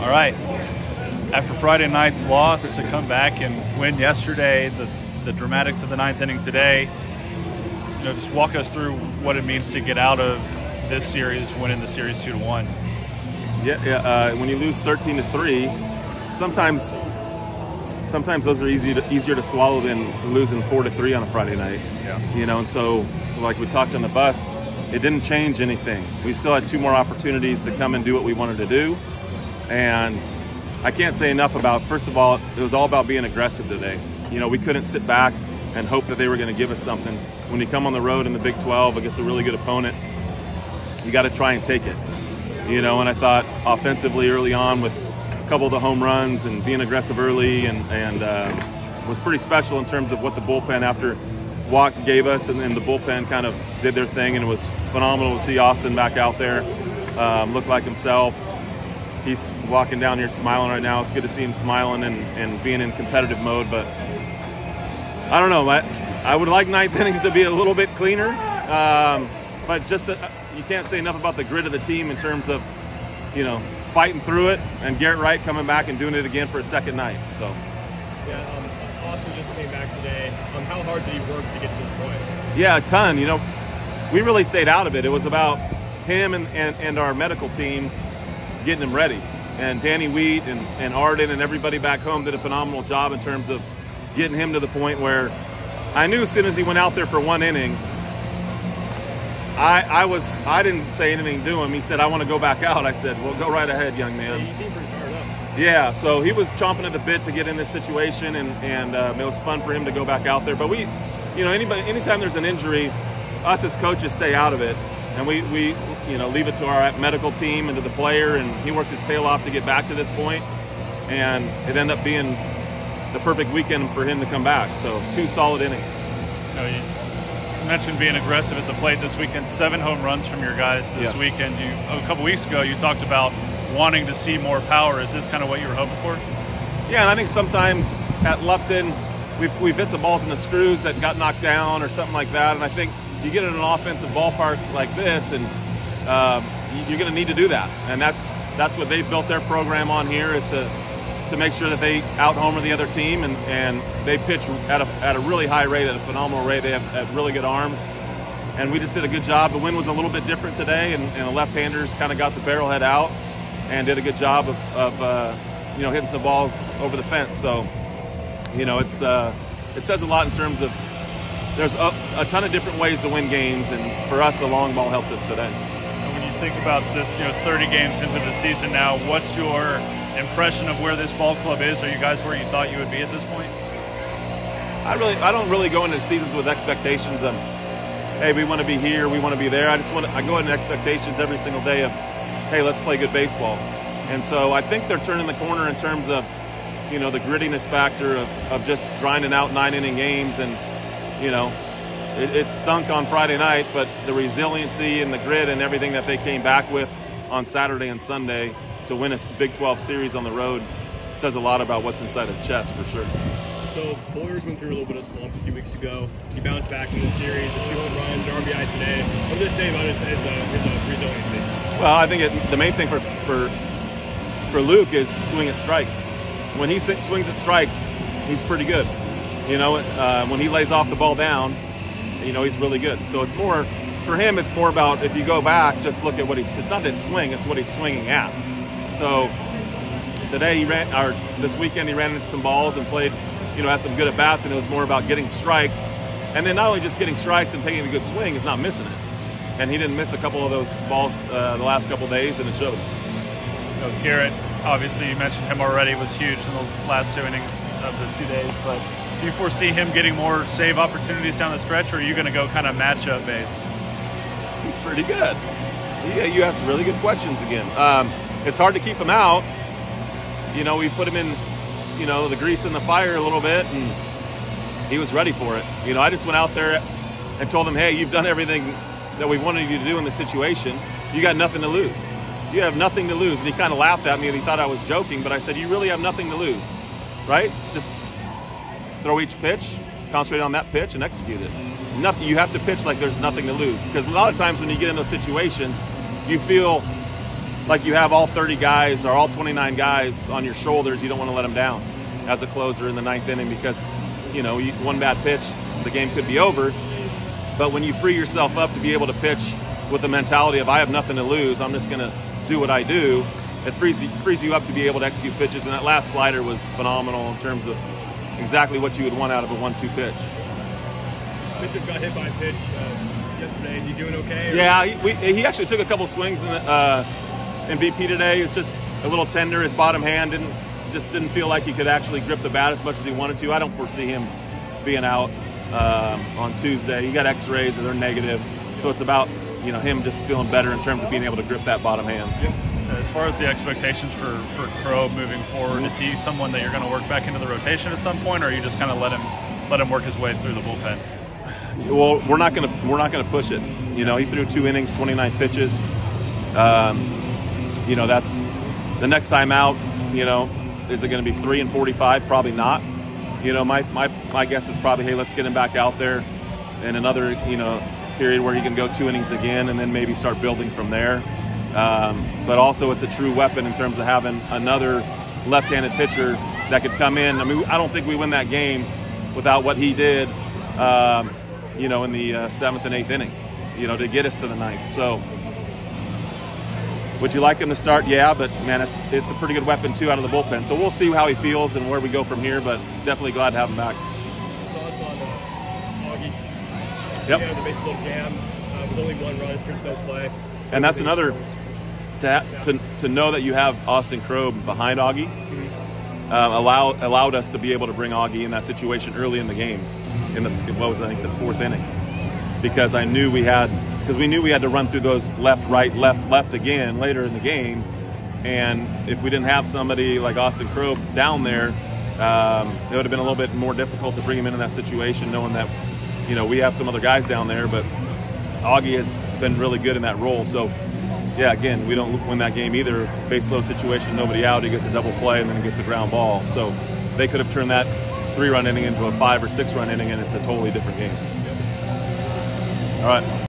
All right. After Friday night's loss, to come back and win yesterday, the dramatics of the ninth inning today, just walk us through what it means to get out of this series, winning the series 2-1. Yeah. When you lose 13-3, sometimes those are easier to swallow than losing 4-3 on a Friday night. Yeah. And so like we talked on the bus, it didn't change anything. We still had 2 more opportunities to come and do what we wanted to do. And I can't say enough about, first of all, it was all about being aggressive today. We couldn't sit back and hope that they were going to give us something. When you come on the road in the Big 12 against a really good opponent, you got to try and take it. And I thought offensively early on with a couple of the home runs and being aggressive early and was pretty special in terms of what the bullpen after Walk gave us, and then the bullpen kind of did their thing, and it was phenomenal to see Austin back out there, look like himself. He's walking down here smiling right now. It's good to see him smiling and being in competitive mode, but I don't know. I would like ninth innings to be a little bit cleaner, but just you can't say enough about the grit of the team in terms of, fighting through it, and Garrett Wright coming back and doing it again for a second night. So. Yeah, Austin just came back today. How hard did he work to get to this point? Yeah, a ton. We really stayed out of it. It was about him and our medical team getting him ready. And Danny Wheat and Arden and everybody back home did a phenomenal job in terms of getting him to the point where I knew as soon as he went out there for 1 inning, I didn't say anything to him. He said, "I want to go back out." I said, "Well, go right ahead, young man." Yeah, you seem pretty fired up. Yeah, so he was chomping at the bit to get in this situation, and it was fun for him to go back out there. But we, anytime there's an injury, us as coaches stay out of it, and we leave it to our medical team and to the player. And he worked his tail off to get back to this point, and it ended up being the perfect weekend for him to come back. So 2 solid innings. You mentioned being aggressive at the plate this weekend. 7 home runs from your guys this weekend. A couple weeks ago, you talked about wanting to see more power. Is this kind of what you were hoping for? Yeah, and I think sometimes at Lupton, we've hit the balls in the screws that got knocked down or something like that. And I think you get in an offensive ballpark like this, and you're going to need to do that. And that's what they've built their program on here, is to make sure that they out-homer the other team, and they pitch at a really high rate, at a phenomenal rate. They have really good arms. And we just did a good job. The wind was a little bit different today, and the left-handers kind of got the barrel head out and did a good job of hitting some balls over the fence. So, it says a lot in terms of there's a ton of different ways to win games, and for us, the long ball helped us today. And when you think about this, 30 games into the season now, what's your impression of where this ball club is? Are you guys where you thought you would be at this point? I don't really go into seasons with expectations of, hey, we want to be here, we want to be there. I go into expectations every single day of, hey, let's play good baseball. And so I think they're turning the corner in terms of, the grittiness factor of just grinding out 9-inning games. And, it stunk on Friday night, but the resiliency and the grit and everything that they came back with on Saturday and Sunday to win a Big 12 series on the road says a lot about what's inside of chest, for sure. So Boyers went through a little bit of slump a few weeks ago. He bounced back in the series, the 2 home runs, the RBI today. What does it say about his resiliency? Well, I think the main thing for Luke is swing at strikes. When he swings at strikes, he's pretty good. When he lays off the ball down, he's really good. So it's more, for him, it's more about, if you go back, just look at it's not his swing, it's what he's swinging at. So today this weekend he ran into some balls and played, had some good at-bats, and it was more about getting strikes. And then not only just getting strikes and taking a good swing, is not missing it. And he didn't miss a couple of those balls the last couple of days, and it showed. Garrett, obviously you mentioned him already, was huge in the last 2 innings of the 2 days, but do you foresee him getting more save opportunities down the stretch, or are you going to go kind of matchup based? He's pretty good. You asked really good questions again. It's hard to keep him out. We put him in, the grease in the fire a little bit, and he was ready for it. I just went out there and told him, hey, you've done everything that we wanted you to do in this situation. You got nothing to lose. You have nothing to lose. And he kind of laughed at me and he thought I was joking, but I said, you really have nothing to lose, right? Just throw each pitch, concentrate on that pitch, and execute it. Nothing. You have to pitch like there's nothing to lose. Because a lot of times when you get in those situations, you feel like you have all 30 guys or all 29 guys on your shoulders, you don't want to let them down as a closer in the 9th inning because, one bad pitch, the game could be over. But when you free yourself up to be able to pitch with the mentality of I have nothing to lose, I'm just going to do what I do, it frees you up to be able to execute pitches. And that last slider was phenomenal in terms of exactly what you would want out of a 1-2 pitch. Bishop got hit by a pitch yesterday. Is he doing okay? Or? Yeah, he actually took a couple swings in BP today. It's just a little tender. His bottom hand didn't feel like he could actually grip the bat as much as he wanted to. I don't foresee him being out on Tuesday. He got X-rays and they're negative, so it's about him just feeling better in terms of being able to grip that bottom hand. As far as the expectations for Crow moving forward, is he someone that you're going to work back into the rotation at some point, or are you just kind of let him work his way through the bullpen? Well, we're not gonna push it. He threw 2 innings, 29 pitches. That's the next time out. Is it going to be 3 and 45? Probably not. My guess is probably, hey, let's get him back out there in another period where he can go 2 innings again, and then maybe start building from there. But also, it's a true weapon in terms of having another left-handed pitcher that could come in. I mean, I don't think we win that game without what he did. In the 7th and 8th inning, to get us to the 9th. So, would you like him to start? Yeah, but man, it's a pretty good weapon too out of the bullpen. So we'll see how he feels and where we go from here. But definitely glad to have him back. Thoughts on Augie? Yep. The base little jam with only 1 run, strict no play. And that's another to know that you have Austin Crow behind Augie. Allowed us to be able to bring Augie in that situation early in the game. In the 4th inning, because we knew we had to run through those left, right, left again later in the game, and if we didn't have somebody like Austin Crow down there, it would have been a little bit more difficult to bring him into that situation, knowing that we have some other guys down there, but Augie has been really good in that role. So yeah, again, we don't win that game either. Base load situation, nobody out, he gets a double play and then he gets a ground ball. So they could have turned that 3-run inning into a 5 or 6-run inning, and it's a totally different game. All right.